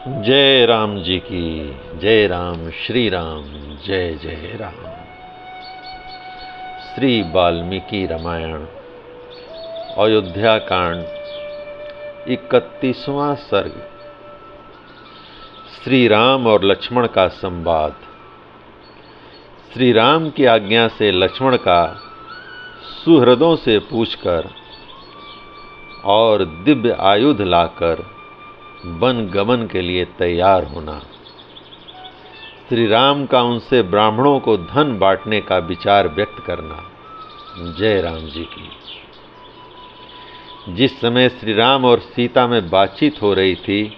जय राम जी की जय। राम श्री राम जय जय राम। श्री वाल्मीकि रामायण अयोध्या कांड 31वां सर्ग। श्री राम और लक्ष्मण का संवाद। श्री राम की आज्ञा से लक्ष्मण का सुहृदों से पूछकर और दिव्य आयुध लाकर वन गमन के लिए तैयार होना। श्री राम का उनसे ब्राह्मणों को धन बांटने का विचार व्यक्त करना। जय राम जी की। जिस समय श्री राम और सीता में बातचीत हो रही थी,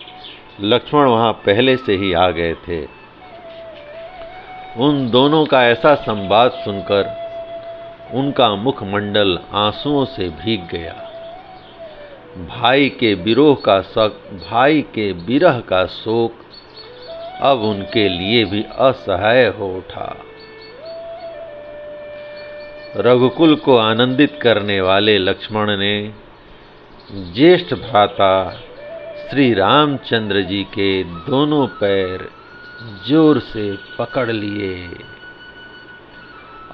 लक्ष्मण वहां पहले से ही आ गए थे। उन दोनों का ऐसा संवाद सुनकर उनका मुखमंडल आंसुओं से भीग गया। भाई के विरह का शोक अब उनके लिए भी असहाय हो उठा। रघुकुल को आनंदित करने वाले लक्ष्मण ने ज्येष्ठ भ्राता श्री रामचंद्र जी के दोनों पैर जोर से पकड़ लिए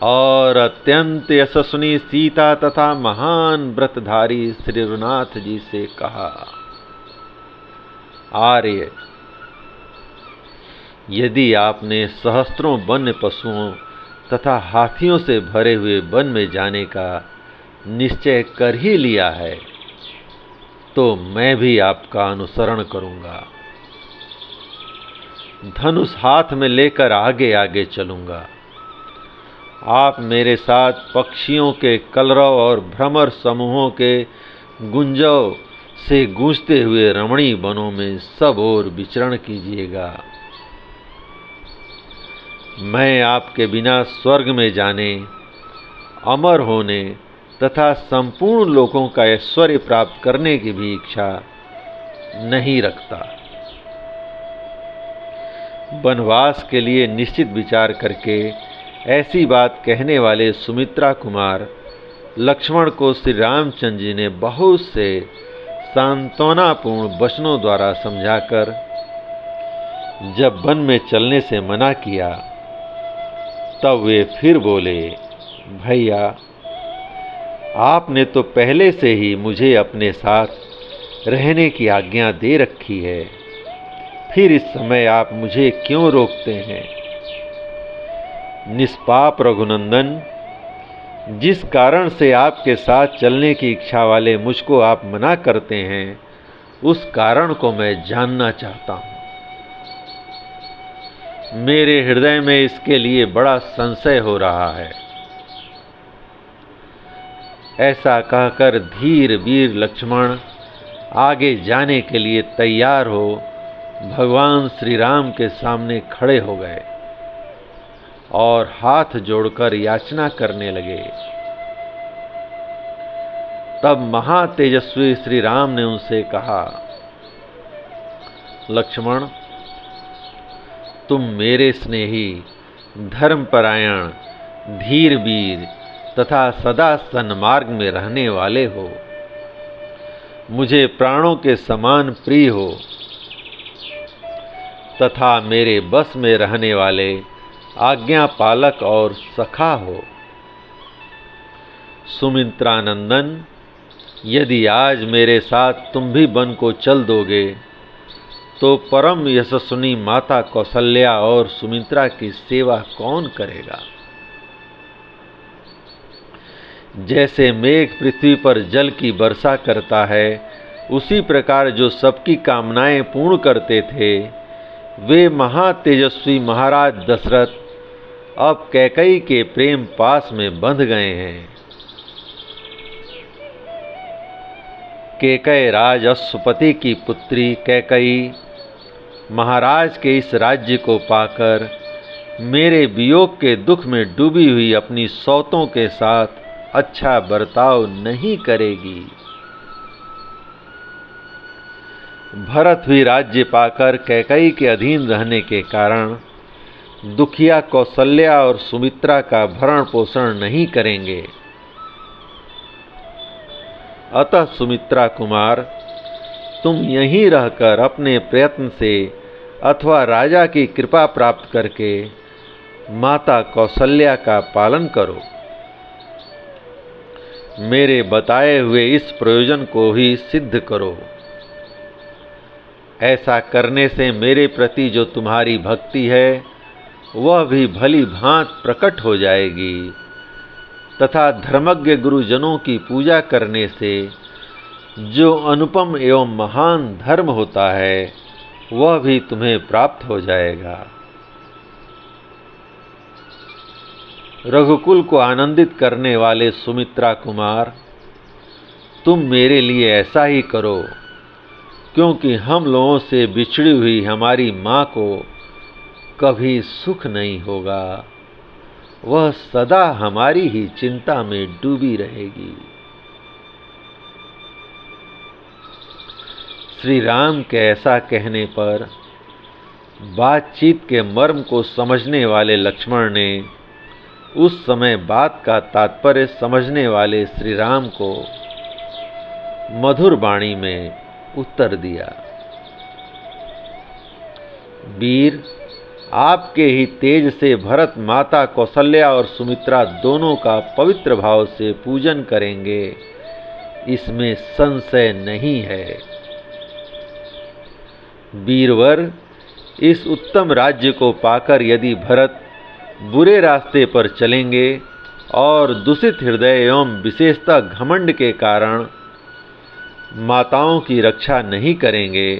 और अत्यंत यशस्विनी सीता तथा महान व्रतधारी श्री रघुनाथ जी से कहा, आर्य, यदि आपने सहस्त्रों वन्य पशुओं तथा हाथियों से भरे हुए वन में जाने का निश्चय कर ही लिया है, तो मैं भी आपका अनुसरण करूंगा। धनुष हाथ में लेकर आगे आगे चलूंगा। आप मेरे साथ पक्षियों के कलरव और भ्रमर समूहों के गुंजव से गूंजते हुए रमणीय वनों में सब ओर विचरण कीजिएगा। मैं आपके बिना स्वर्ग में जाने, अमर होने तथा संपूर्ण लोगों का ऐश्वर्य प्राप्त करने की भी इच्छा नहीं रखता। वनवास के लिए निश्चित विचार करके ऐसी बात कहने वाले सुमित्रा कुमार लक्ष्मण को श्री रामचंद्र जी ने बहुत से सांत्वनापूर्ण वचनों द्वारा समझाकर जब वन में चलने से मना किया, तब वे फिर बोले, भैया, आपने तो पहले से ही मुझे अपने साथ रहने की आज्ञा दे रखी है, फिर इस समय आप मुझे क्यों रोकते हैं? निष्पाप रघुनंदन, जिस कारण से आपके साथ चलने की इच्छा वाले मुझको आप मना करते हैं, उस कारण को मैं जानना चाहता हूं। मेरे हृदय में इसके लिए बड़ा संशय हो रहा है। ऐसा कहकर धीर वीर लक्ष्मण आगे जाने के लिए तैयार हो भगवान श्री राम के सामने खड़े हो गए और हाथ जोड़कर याचना करने लगे। तब महातेजस्वी श्री राम ने उनसे कहा, लक्ष्मण, तुम मेरे स्नेही, धर्मपरायण, धीर वीर तथा सदा सन्मार्ग में रहने वाले हो। मुझे प्राणों के समान प्रिय हो तथा मेरे बस में रहने वाले आज्ञा पालक और सखा हो। सुमित्रानंदन, यदि आज मेरे साथ तुम भी वन को चल दोगे, तो परम यशस्विनी माता कौशल्या और सुमित्रा की सेवा कौन करेगा? जैसे मेघ पृथ्वी पर जल की वर्षा करता है, उसी प्रकार जो सबकी कामनाएं पूर्ण करते थे, वे महातेजस्वी महाराज दशरथ अब कैकई के प्रेम पास में बंध गए हैं। कैकय राज अश्वपति की पुत्री कैकई महाराज के इस राज्य को पाकर मेरे वियोग के दुख में डूबी हुई अपनी सौतों के साथ अच्छा बर्ताव नहीं करेगी। भरत भी राज्य पाकर कैकई के अधीन रहने के कारण दुखिया कौशल्या और सुमित्रा का भरण पोषण नहीं करेंगे। अतः सुमित्रा कुमार, तुम यहीं रहकर अपने प्रयत्न से अथवा राजा की कृपा प्राप्त करके माता कौशल्या का पालन करो। मेरे बताए हुए इस प्रयोजन को ही सिद्ध करो। ऐसा करने से मेरे प्रति जो तुम्हारी भक्ति है वह भी भली भांत प्रकट हो जाएगी तथा धर्मज्ञ गुरुजनों की पूजा करने से जो अनुपम एवं महान धर्म होता है वह भी तुम्हें प्राप्त हो जाएगा। रघुकुल को आनंदित करने वाले सुमित्रा कुमार, तुम मेरे लिए ऐसा ही करो, क्योंकि हम लोगों से बिछड़ी हुई हमारी माँ को कभी सुख नहीं होगा। वह सदा हमारी ही चिंता में डूबी रहेगी। श्री राम के ऐसा कहने पर बातचीत के मर्म को समझने वाले लक्ष्मण ने उस समय बात का तात्पर्य समझने वाले श्री राम को मधुर वाणी में उत्तर दिया। वीर, आपके ही तेज से भरत माता कौशल्या और सुमित्रा दोनों का पवित्र भाव से पूजन करेंगे, इसमें संशय नहीं है। वीरवर, इस उत्तम राज्य को पाकर यदि भरत बुरे रास्ते पर चलेंगे और दूषित हृदय एवं विशेषतः घमंड के कारण माताओं की रक्षा नहीं करेंगे,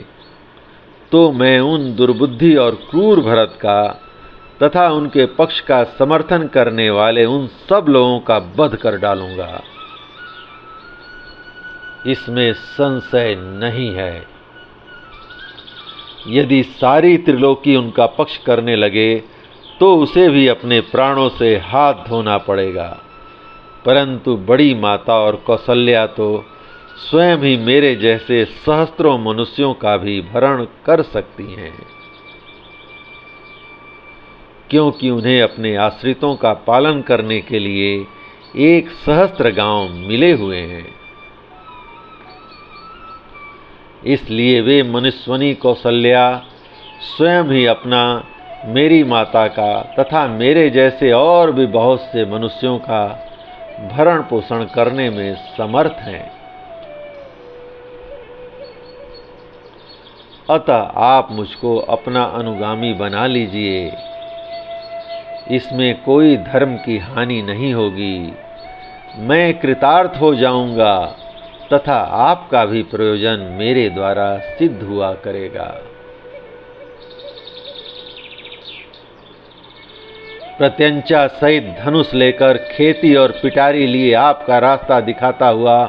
तो मैं उन दुर्बुद्धि और क्रूर भरत का तथा उनके पक्ष का समर्थन करने वाले उन सब लोगों का वध कर डालूंगा, इसमें संशय नहीं है। यदि सारी त्रिलोकी उनका पक्ष करने लगे तो उसे भी अपने प्राणों से हाथ धोना पड़ेगा, परंतु बड़ी माता और कौशल्या तो स्वयं ही मेरे जैसे सहस्त्रों मनुष्यों का भी भरण कर सकती हैं, क्योंकि उन्हें अपने आश्रितों का पालन करने के लिए 1,000 गांव मिले हुए हैं। इसलिए वे मनुष्यवनी कौशल्या स्वयं ही अपना, मेरी माता का तथा मेरे जैसे और भी बहुत से मनुष्यों का भरण पोषण करने में समर्थ हैं। अतः आप मुझको अपना अनुगामी बना लीजिए, इसमें कोई धर्म की हानि नहीं होगी। मैं कृतार्थ हो जाऊंगा तथा आपका भी प्रयोजन मेरे द्वारा सिद्ध हुआ करेगा। प्रत्यंचा सहित धनुष लेकर खेती और पिटारी लिए आपका रास्ता दिखाता हुआ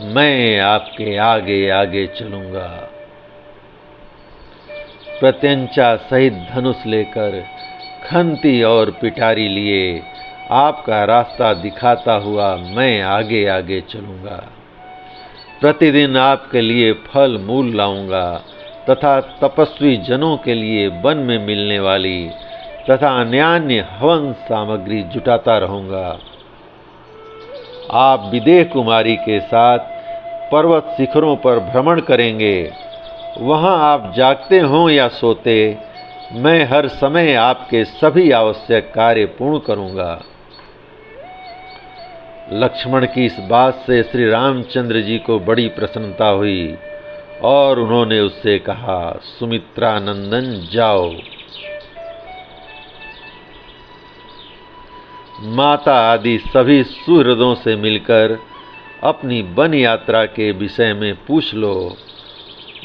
मैं आपके आगे आगे चलूंगा। प्रत्यंचा सहित धनुष लेकर खंती और पिटारी लिए आपका रास्ता दिखाता हुआ मैं आगे आगे चलूंगा। प्रतिदिन आपके लिए फल मूल लाऊंगा तथा तपस्वी जनों के लिए वन में मिलने वाली तथा अन्यान्य हवन सामग्री जुटाता रहूंगा। आप विदेह कुमारी के साथ पर्वत शिखरों पर भ्रमण करेंगे। वहां आप जागते हों या सोते, मैं हर समय आपके सभी आवश्यक कार्य पूर्ण करूंगा। लक्ष्मण की इस बात से श्री रामचंद्र जी को बड़ी प्रसन्नता हुई और उन्होंने उससे कहा, सुमित्रा नंदन जाओ। माता आदि सभी सुहृदों से मिलकर अपनी वन यात्रा के विषय में पूछ लो,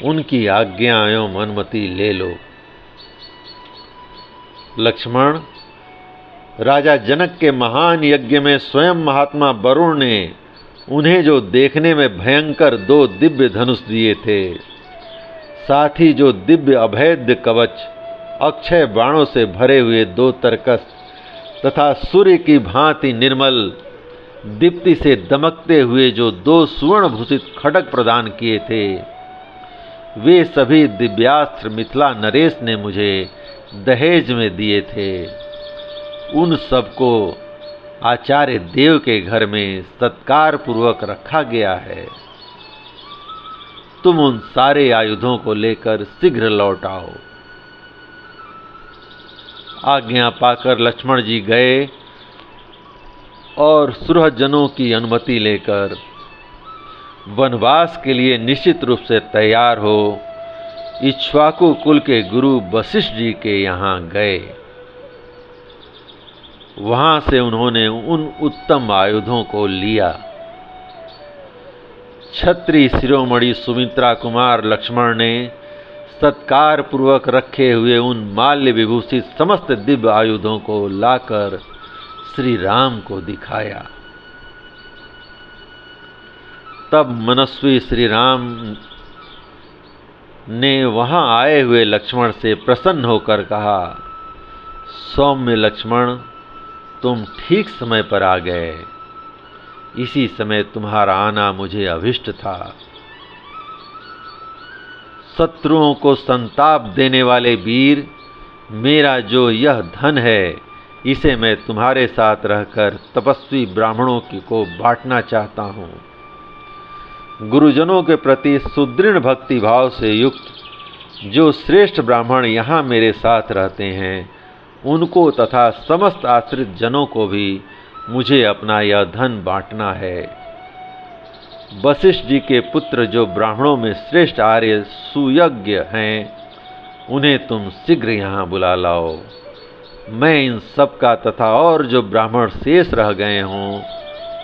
उनकी आज्ञा एवं अनुमति ले लो। लक्ष्मण, राजा जनक के महान यज्ञ में स्वयं महात्मा वरुण ने उन्हें जो देखने में भयंकर 2 दिव्य धनुष दिए थे, साथ ही जो दिव्य अभेद्य कवच, अक्षय बाणों से भरे हुए 2 तरकस तथा सूर्य की भांति निर्मल दीप्ति से दमकते हुए जो 2 सुवर्ण भूषित खड्ग प्रदान किए थे, वे सभी दिव्यास्त्र मिथिला नरेश ने मुझे दहेज में दिए थे। उन सबको आचार्य देव के घर में सत्कार पूर्वक रखा गया है। तुम उन सारे आयुधों को लेकर शीघ्र लौट आओ। आज्ञा पाकर लक्ष्मण जी गए और सुरहजनों की अनुमति लेकर वनवास के लिए निश्चित रूप से तैयार हो इक्ष्वाकु कुल के गुरु वशिष्ठ जी के यहाँ गए। वहां से उन्होंने उन उत्तम आयुधों को लिया। क्षत्रिय शिरोमणि सुमित्रा कुमार लक्ष्मण ने सत्कार पूर्वक रखे हुए उन माल्य विभूषित समस्त दिव्य आयुधों को लाकर श्री राम को दिखाया। तब मनस्वी श्री राम ने वहां आए हुए लक्ष्मण से प्रसन्न होकर कहा, सौम्य लक्ष्मण, तुम ठीक समय पर आ गए। इसी समय तुम्हारा आना मुझे अभिष्ट था। शत्रुओं को संताप देने वाले वीर, मेरा जो यह धन है, इसे मैं तुम्हारे साथ रहकर तपस्वी ब्राह्मणों को बांटना चाहता हूँ। गुरुजनों के प्रति सुदृढ़ भक्ति भाव से युक्त जो श्रेष्ठ ब्राह्मण यहाँ मेरे साथ रहते हैं, उनको तथा समस्त आश्रित जनों को भी मुझे अपना यह धन बांटना है। वशिष्ठ जी के पुत्र जो ब्राह्मणों में श्रेष्ठ आर्य सुयज्ञ हैं, उन्हें तुम शीघ्र यहाँ बुला लाओ। मैं इन सब का तथा और जो ब्राह्मण शेष रह गए हों,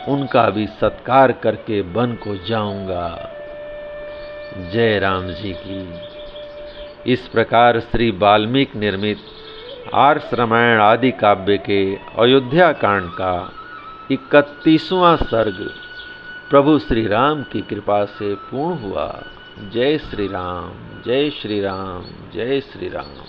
उनका भी सत्कार करके वन को जाऊंगा। जय राम जी की। इस प्रकार श्री वाल्मीकि निर्मित आर्ष रामायण आदि काव्य के अयोध्या कांड का 31वां सर्ग प्रभु श्री राम की कृपा से पूर्ण हुआ। जय श्री राम, जय श्री राम, जय श्री राम।